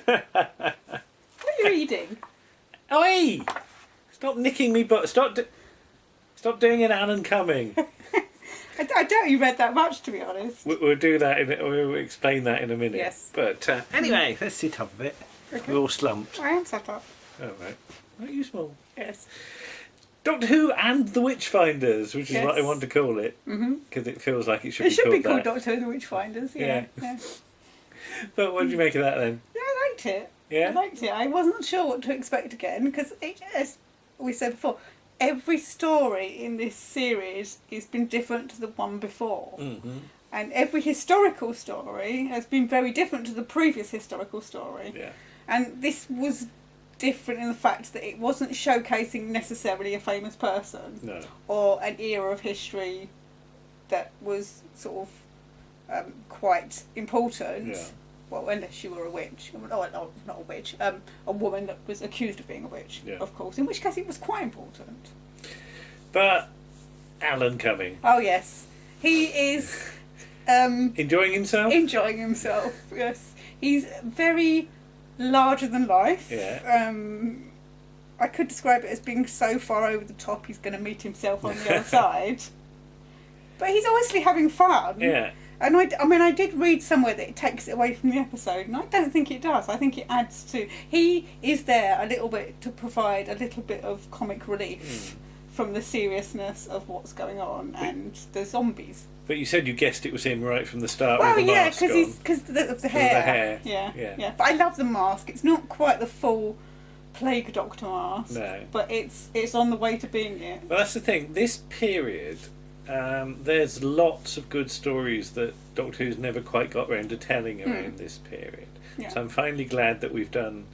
What are you reading? Oi! Stop nicking me, but stop doing an Alan Cumming. I doubt you read that much, to be honest. We'll do that. We'll explain that in a minute. Yes. But anyway, let's sit up a bit. Okay. We're all slumped. I am sat up. Oh, right. Aren't you small? Yes. Doctor Who and the Witchfinders, which is Yes. what I want to call it. Because it feels like it should It be should called be called that. Doctor Who and the Witchfinders. Yeah. But what did you make of that then? Yeah, I liked it. Yeah? I liked it. I wasn't sure what to expect again because, as we said before, every story in this series has been different to the one before. Mm-hmm. And every historical story has been very different to the previous historical story. Yeah. And this was different in the fact that it wasn't showcasing necessarily a famous person. No. Or an era of history that was sort of quite important. Yeah. Well, unless you were a witch. Oh, no, not a witch. A woman that was accused of being a witch, Yeah. of course. In which case it was quite important. But Alan Cumming. Oh, yes. He is... Enjoying himself? enjoying himself, yes. He's very larger than life. Yeah. I could describe it as being so far over the top he's going to meet himself on the other side. But he's obviously having fun. Yeah. And I did read somewhere that it takes it away from the episode, and I don't think it does. I think it adds to... He is there a little bit to provide a little bit of comic relief from the seriousness of what's going on and the zombies. But you said you guessed it was him right from the start Well, with the yeah, mask on. because of the hair. Yeah. But I love the mask. It's not quite the full Plague Doctor mask. No. But it's on the way to being it. Well, that's the thing. This period, there's lots of good stories that Doctor Who's never quite got around to telling around this period. Yeah. So I'm finally glad that we've done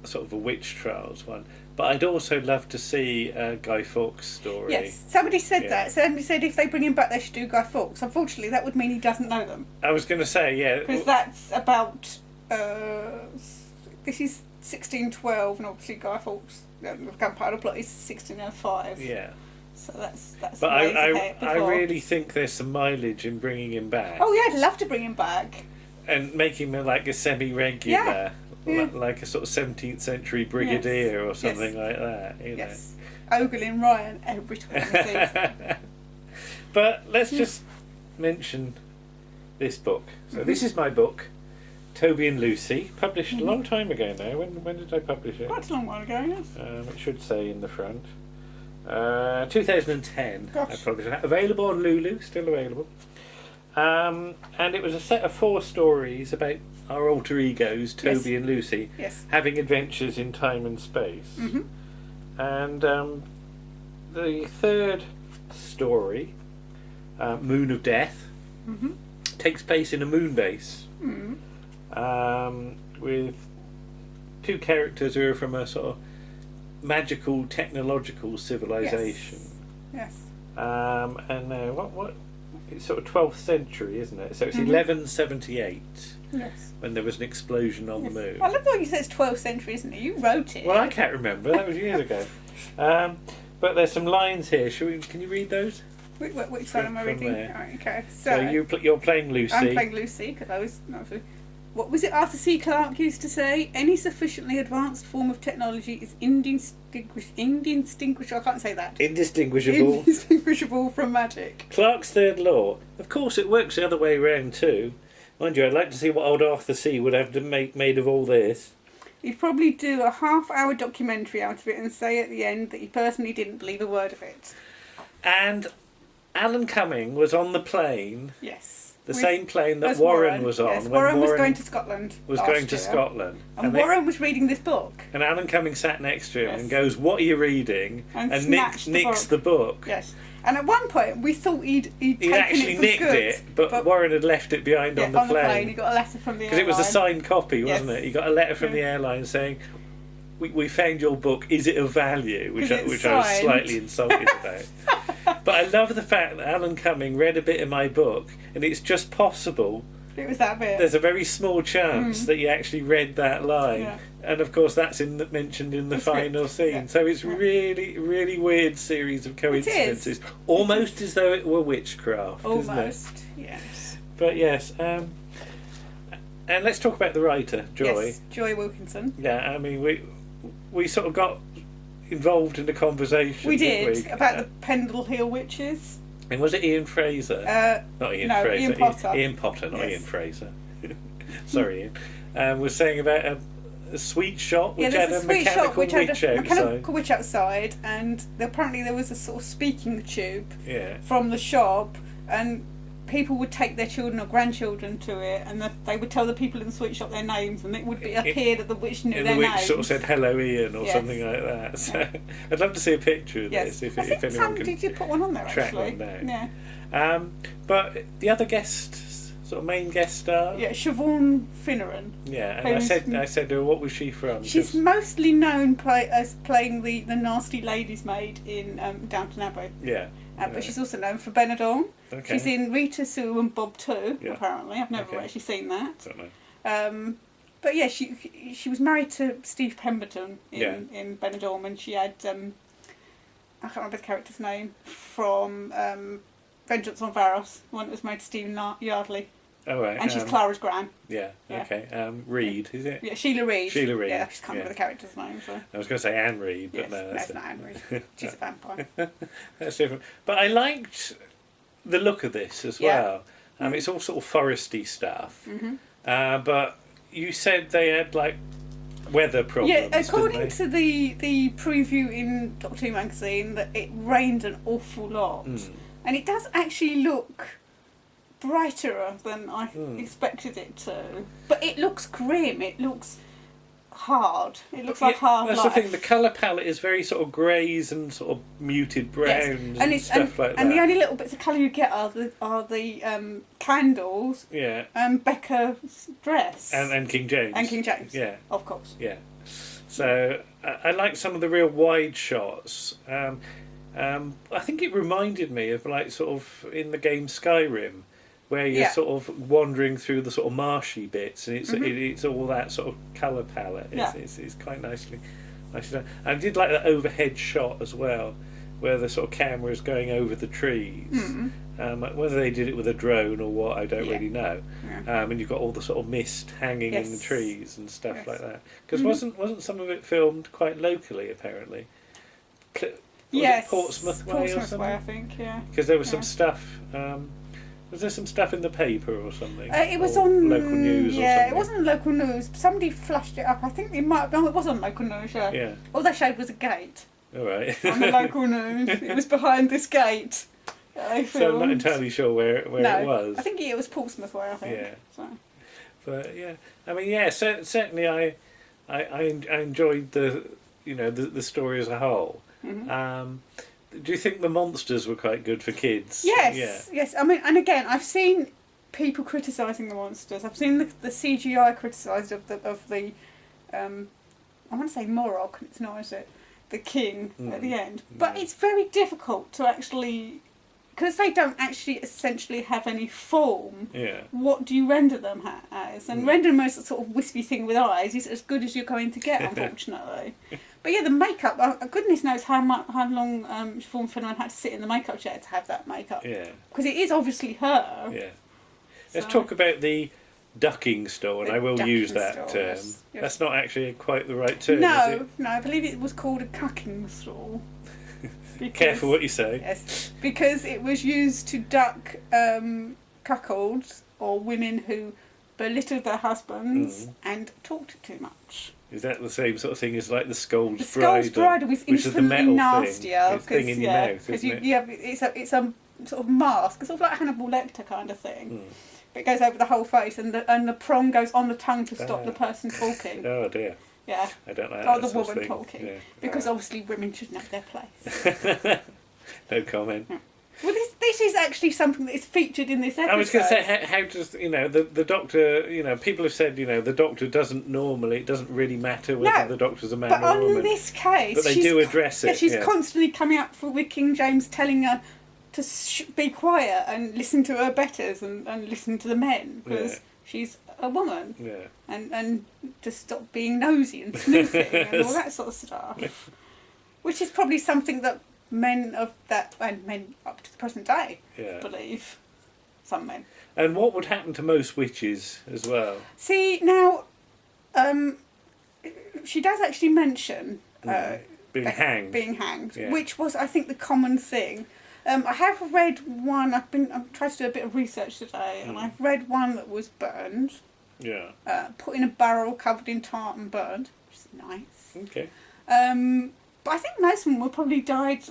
sort of a witch trials one. But I'd also love to see a Guy Fawkes story. Yes, somebody said Yeah. that. Somebody said if they bring him back, they should do Guy Fawkes. Unfortunately, that would mean he doesn't know them. I was going to say, yeah. Because that's about... this is 1612, and obviously Guy Fawkes, the Gunpowder Plot, is 1605. Yeah. So that's But ways ahead I before. really think there's some mileage in bringing him back. Oh, yeah, I'd love to bring him back. And making him like a semi-regular. Yeah. Like a sort of 17th century brigadier or something like that. You Yes. Ogling Ryan every time he sees him. But let's just mention this book. So this is my book, Toby and Lucy, published a long time ago now. When did I publish it? Quite a long while ago, yes. It should say in the front. 2010 Gosh. I published it. Available on Lulu, still available. And it was a set of 4 stories about our alter egos, Toby and Lucy, having adventures in time and space. And the third story, Moon of Death, takes place in a moon base with 2 characters who are from a sort of magical, technological civilization. Yes. And what? It's sort of 12th century, isn't it? So it's 1178 when there was an explosion on the moon. I love the way you say it's 12th century, isn't it? You wrote it. Well, I can't remember. That was years ago. But there's some lines here. Can you read those? Which side am I From reading? there. Right, okay. So you're playing Lucy. I'm playing Lucy because I was not. What was it Arthur C. Clarke used to say? Any sufficiently advanced form of technology is indistinguishable. I can't say that. Indistinguishable. Indistinguishable from magic. Clarke's third law. Of course, it works the other way round too. Mind you, I'd like to see what old Arthur C. would have to make made of all this. He'd probably do a half-hour documentary out of it and say at the end that he personally didn't believe a word of it. And Alan Cumming was on the plane. Yes. The same plane that as Warren was on. Yes, when Warren was going to Scotland. Was last going to year. Scotland. And Warren was reading this book. And Alan Cumming sat next to him and goes, "What are you reading?" And nicks the book. Yes. And at one point we thought he'd actually nicked it, but Warren had left it behind on the plane. He got a letter from the airline. Because it was a signed copy, wasn't it? He got a letter from the airline saying, we found your book, is it of value? Which I was slightly insulted about. But I love the fact that Alan Cumming read a bit of my book, and it's just possible. It was that bit. There's a very small chance that he actually read that line. Yeah. And of course that's mentioned in the final scene. Yeah. So it's really, really weird series of coincidences. Almost as though it were witchcraft, isn't it? Almost, yes. But yes, And let's talk about the writer, Joy. Yes, Joy Wilkinson. Yeah, I mean, we sort of got involved in the conversation. We did, about the Pendle Hill Witches. And was it Ian Fraser? Not Ian Fraser. Ian Potter. Ian Potter, not yes. Ian Fraser. Sorry, Ian. Was saying about a sweet shop which had a mechanical witch outside, and apparently there was a sort of speaking tube yeah. from the shop, and people would take their children or grandchildren to it, and they would tell the people in the sweet shop their names, and it would appear that the witch knew their names. And the witch sort of said, "Hello, Ian," or something like that. So I'd love to see a picture of this if anyone can. Did you put one on there? Track actually? one down. Yeah. But the other sort of main guest star. Yeah, Siobhan Finneran. Yeah, and I said to her, what was she from? She's mostly known as playing the nasty lady's maid in Downton Abbey. Yeah. But she's also known for Benidorm. Okay. She's in Rita, Sue and Bob too, yeah. apparently. I've never actually seen that. Don't know. But yeah, she was married to Steve Pemberton in Benidorm, and she had, I can't remember the character's name, from Vengeance on Varos, the one that was married to Stephen Yardley. Oh, right. And she's Clara's gran. Yeah, okay. Reed, is it? Yeah, Sheila Reed. Sheila Reed. Yeah, I just can't remember the character's name. So. I was going to say Anne Reed, but no, that's not Anne Reed. She's a vampire. That's different. But I liked the look of this as well. It's all sort of foresty stuff. Mm-hmm. But you said they had, like, weather problems. Yeah, according to the preview in Doctor Who magazine, that it rained an awful lot. And it does actually look brighter than I expected it to. But it looks grim. It looks hard. It looks like hard That's life. the thing. The colour palette is very sort of greys and sort of muted browns and stuff like that. And the only little bits of colour you get are the candles. Yeah. And Becca's dress. And King James. And King James. Yeah. Of course. Yeah. So I like some of the real wide shots. I think it reminded me of, like, sort of in the game Skyrim, where you're sort of wandering through the sort of marshy bits, and it's all that sort of colour palette. It's quite nicely done. I did like that overhead shot as well, where the sort of camera is going over the trees. Whether they did it with a drone or what, I don't really know. And you've got all the sort of mist hanging in the trees and stuff like that. Because wasn't some of it filmed quite locally, apparently? Was it Portsmouth Way or something? Way, I think, yeah. Because there was some stuff. Was there some stuff in the paper or something? It was on local news. Yeah, or something? it wasn't local news. Somebody flashed it up. I think it might have done. It was on local news. Yeah. All they showed was a gate. All right. On the local news, it was behind this gate. So I'm not entirely sure where it was. I think it was Portsmouth Way. I think. Yeah. So. But yeah, I mean, certainly I enjoyed the story as a whole. Do you think the monsters were quite good for kids? Yes. I mean, and again, I've seen people criticising the monsters. I've seen the CGI criticised of the I want to say Morog. It's not, is it? The king at the end. But it's very difficult to actually, because they don't actually essentially have any form. Yeah. What do you render them as? And render them as a sort of wispy thing with eyes is as good as you're going to get, unfortunately. But yeah, the makeup, goodness knows how long Siobhan Finneran had to sit in the makeup chair to have that makeup. Yeah. Because it is obviously her. Yeah. Let's talk about the ducking store, and I will use that term. Yes. That's not actually quite the right term, is it? No, I believe it was called a cucking store. Careful what you say. Yes, because it was used to duck cuckolds or women who belittled their husbands and talked too much. Is that the same sort of thing as like the Scold's Bride? The Scold's Bride was infinitely nastier. Thing in your mouth, because it's a sort of mask, it's sort of like a Hannibal Lecter kind of thing. But it goes over the whole face, and the prong goes on the tongue to stop the person talking. Oh dear. Yeah. I don't like that. Or the woman talking. Yeah. Because obviously women should know their place. No comment. Yeah. Well, this is actually something that is featured in this episode. I was going to say, how does, the Doctor, people have said, the Doctor doesn't normally, it doesn't really matter whether the Doctor's a man or a woman. But on this case... But they do address it. Yeah, she's constantly coming up with King James telling her to be quiet and listen to her betters and listen to the men, because she's a woman. Yeah. And to stop being nosy and snooping and all that sort of stuff. Which is probably something that men of that, and men up to the present day, believe. some men. And what would happen to most witches as well? See, now, she does actually mention being hanged, yeah. Which was, I think, the common thing. I have read one. I've tried to do a bit of research today, and I've read one that was burned. Yeah. Put in a barrel, covered in tar, and burned, which is nice. Okay. But I think most of them were probably died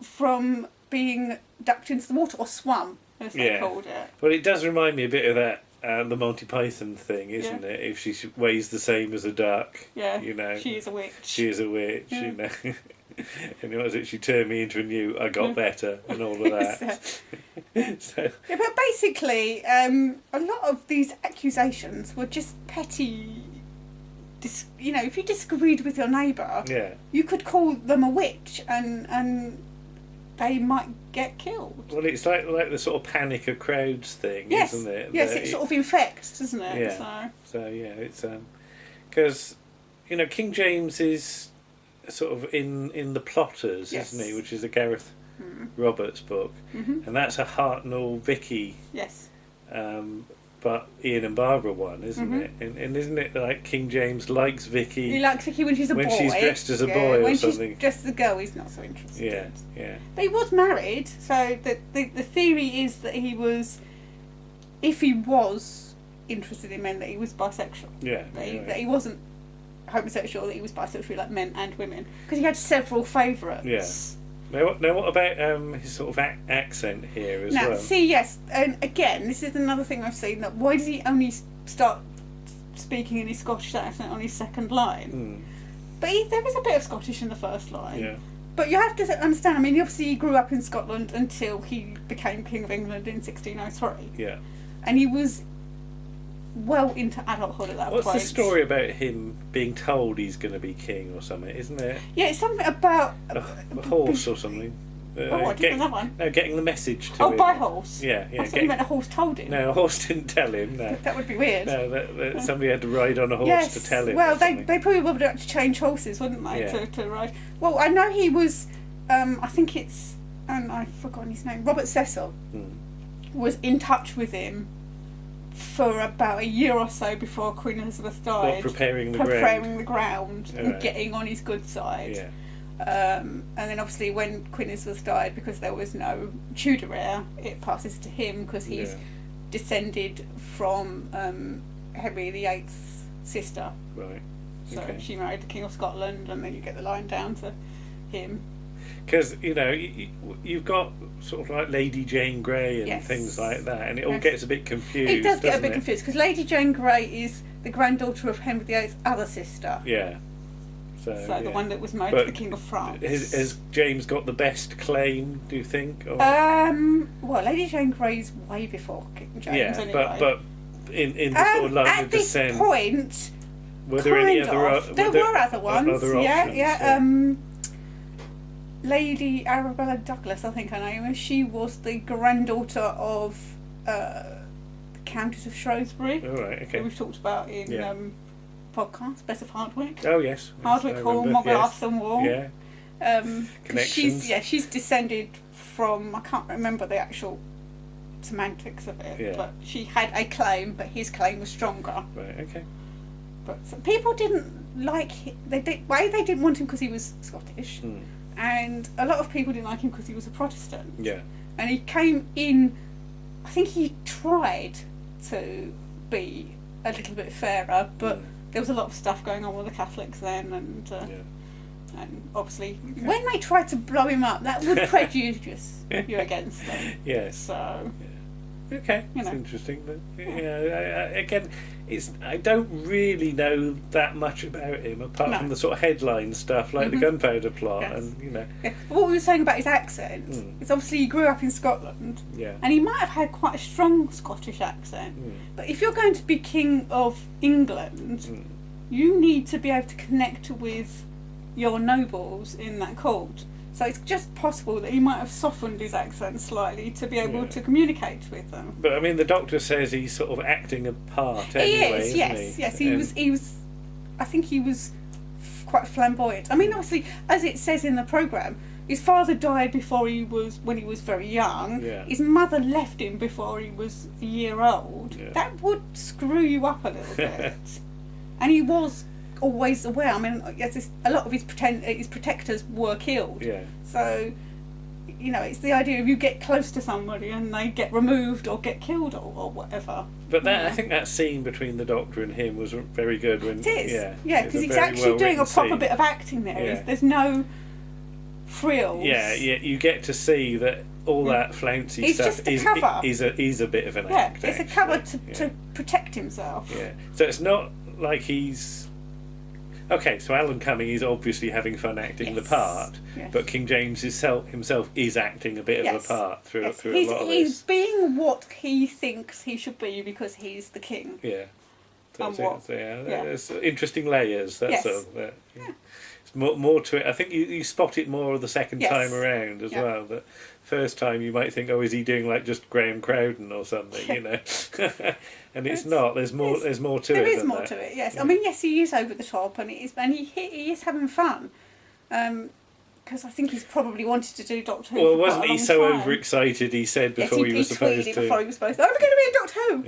from being ducked into the water or swum, as they called it. Well, it does remind me a bit of that. The Monty Python thing, isn't it? If she weighs the same as a duck, you know, she is a witch. She is a witch, you know. And what was it? She turned me into a newt. I got better, and all of that. So. Yeah, but basically, a lot of these accusations were just petty. You know, if you disagreed with your neighbour, you could call them a witch, and they might get killed. Well, it's like the sort of panic of crowds thing, isn't it? Yes, it sort of infects, doesn't it? Yeah. So yeah, it's because you know King James is sort of in the Plotters, isn't he? Which is a Gareth Roberts book, and that's a Hartnell Vicky. Yes. But Ian and Barbara one, isn't it? And isn't it like King James likes Vicky? He likes Vicky when she's a boy. When she's dressed as a boy or something. When she's dressed as a girl, he's not so interested. Yeah. But he was married, so the theory is that he was, if he was interested in men, that he was bisexual. Yeah. That he wasn't homosexual, that he was bisexual, like men and women. Because he had several favourites. Yeah. Now, what about his sort of accent here as well? Now, see, yes, and again, this is another thing I've seen, that why does he only start speaking in his Scottish accent on his second line? But there is a bit of Scottish in the first line. Yeah. But you have to understand, I mean, obviously he grew up in Scotland until he became King of England in 1603. Yeah. And he was well into adulthood at that point. What's the story about him being told he's going to be king or something, isn't it? Yeah, it's something about a horse or something. I didn't know that one. No, getting the message to him. by horse? Yeah. I thought you meant a horse told him. No, a horse didn't tell him, no. That would be weird. No, that somebody had to ride on a horse to tell him. Well, they probably would have to change horses, wouldn't they, to ride? Well, I know he was, I think it's, and I've forgotten his name, Robert Cecil, was in touch with him for about a year or so before Queen Elizabeth died. Preparing the ground and getting on his good side. Yeah. And then obviously when Queen Elizabeth died, because there was no Tudor heir, it passes to him because he's descended from Henry VIII's sister. Right. So she married the King of Scotland, and then you get the line down to him. Because, you know, you've got sort of like Lady Jane Grey and things like that, and it all gets a bit confused. It does get a bit confused, because Lady Jane Grey is the granddaughter of Henry VIII's other sister. Yeah. So the one that was married to the King of France. Has James got the best claim, do you think? Or? Well, Lady Jane Grey's way before King James anyway. but in the sort of line of descent... At this point, were there any other... There were other ones, other options, Lady Arabella Douglas, I think her name is. She was the granddaughter of the Countess of Shrewsbury. Oh, right, okay. Who we've talked about in podcasts, Bess of Hardwick. Oh, yes. Hardwick Hall, Mogglarston Wall. Yeah. Connections. She's descended from, I can't remember the actual semantics of it, but she had a claim, but his claim was stronger. Right, okay. But people didn't like him. They didn't want him because he was Scottish. And a lot of people didn't like him because he was a Protestant. Yeah. And he came in, I think he tried to be a little bit fairer, but there was a lot of stuff going on with the Catholics then, and obviously when they tried to blow him up, that would prejudice you against them. Yes. So... Okay, it's interesting, but again, I don't really know that much about him apart from the sort of headline stuff like the gunpowder plot, and you know. Yeah. What we were saying about his accent is obviously he grew up in Scotland, and he might have had quite a strong Scottish accent. But if you're going to be King of England, you need to be able to connect with your nobles in that court. So it's just possible that he might have softened his accent slightly to be able to communicate with them. But I mean, the Doctor says he's sort of acting a part anyway. He is, yes. He was. I think he was quite flamboyant. I mean, obviously, as it says in the programme, his father died when he was very young. Yeah. His mother left him before he was a year old. Yeah. That would screw you up a little bit. And he was always aware. I mean, a lot of his protectors were killed. Yeah. So, you know, it's the idea of you get close to somebody and they get removed or get killed or whatever. But I think that scene between the Doctor and him was very good. When, it is. Yeah, because he's actually doing a proper bit of acting there. Yeah. There's no frills. Yeah, you get to see that all that flouncy He's stuff just a cover. is a bit of an act. It's a cover to protect himself. Yeah. So it's not like he's... Okay, so Alan Cumming is obviously having fun acting the part, but King James himself is acting a bit of a part through a lot of this. He's being what he thinks he should be because he's the king. Yeah. There's interesting layers. That's all. It's more to it. I think you spot it more the second time around as well. But first time you might think, oh, is he doing like just Graham Crowden or something, you know? And it's not. There's more. There's more to it. There is more to it. Yes. I mean, yes, he is over the top, and he is having fun. Because I think he's probably wanted to do Doctor Who. Well, wasn't he so overexcited? He said before he was supposed to. Before he was supposed to. I'm going to be in Doctor Who.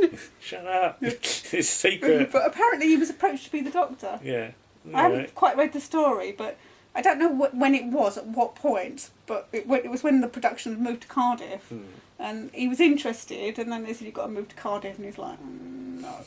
Alan. Shut up. It's secret. But apparently he was approached to be the Doctor. Yeah. I haven't quite read the story, but I don't know when it was, at what point. But it was when the production had moved to Cardiff, and he was interested. And then they said, "You've got to move to Cardiff," and he's like, "No."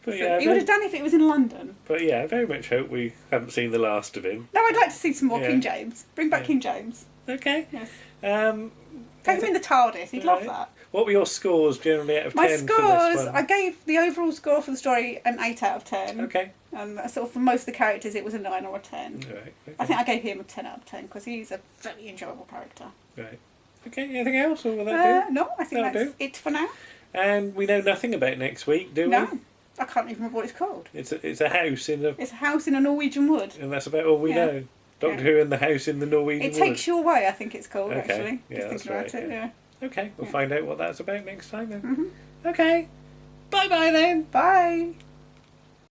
But he would have done it if it was in London. But yeah, I very much hope we haven't seen the last of him. No, I'd like to see some more King James. Bring back King James. Okay. Yes. Take him in the TARDIS. He'd love that. What were your scores generally out of 10 My for this scores, one? I gave the overall score for the story an 8 out of 10. Okay. And sort of for most of the characters, it was a 9 or a 10. Right. Okay. I think I gave him a 10 out of 10 because he's a very enjoyable character. Right. Okay. Anything else, or will that do? No, I think that's it for now. And we know nothing about next week, do we? No. I can't even remember what it's called. It's a house in a... It's a house in a Norwegian wood. And that's about all we know. Doctor Who and the house in the Norwegian wood. It Takes You Away, I think it's called, okay. actually. Yeah, Just thinking about it, Okay, we'll find out what that's about next time then. Okay. Bye-bye then. Bye.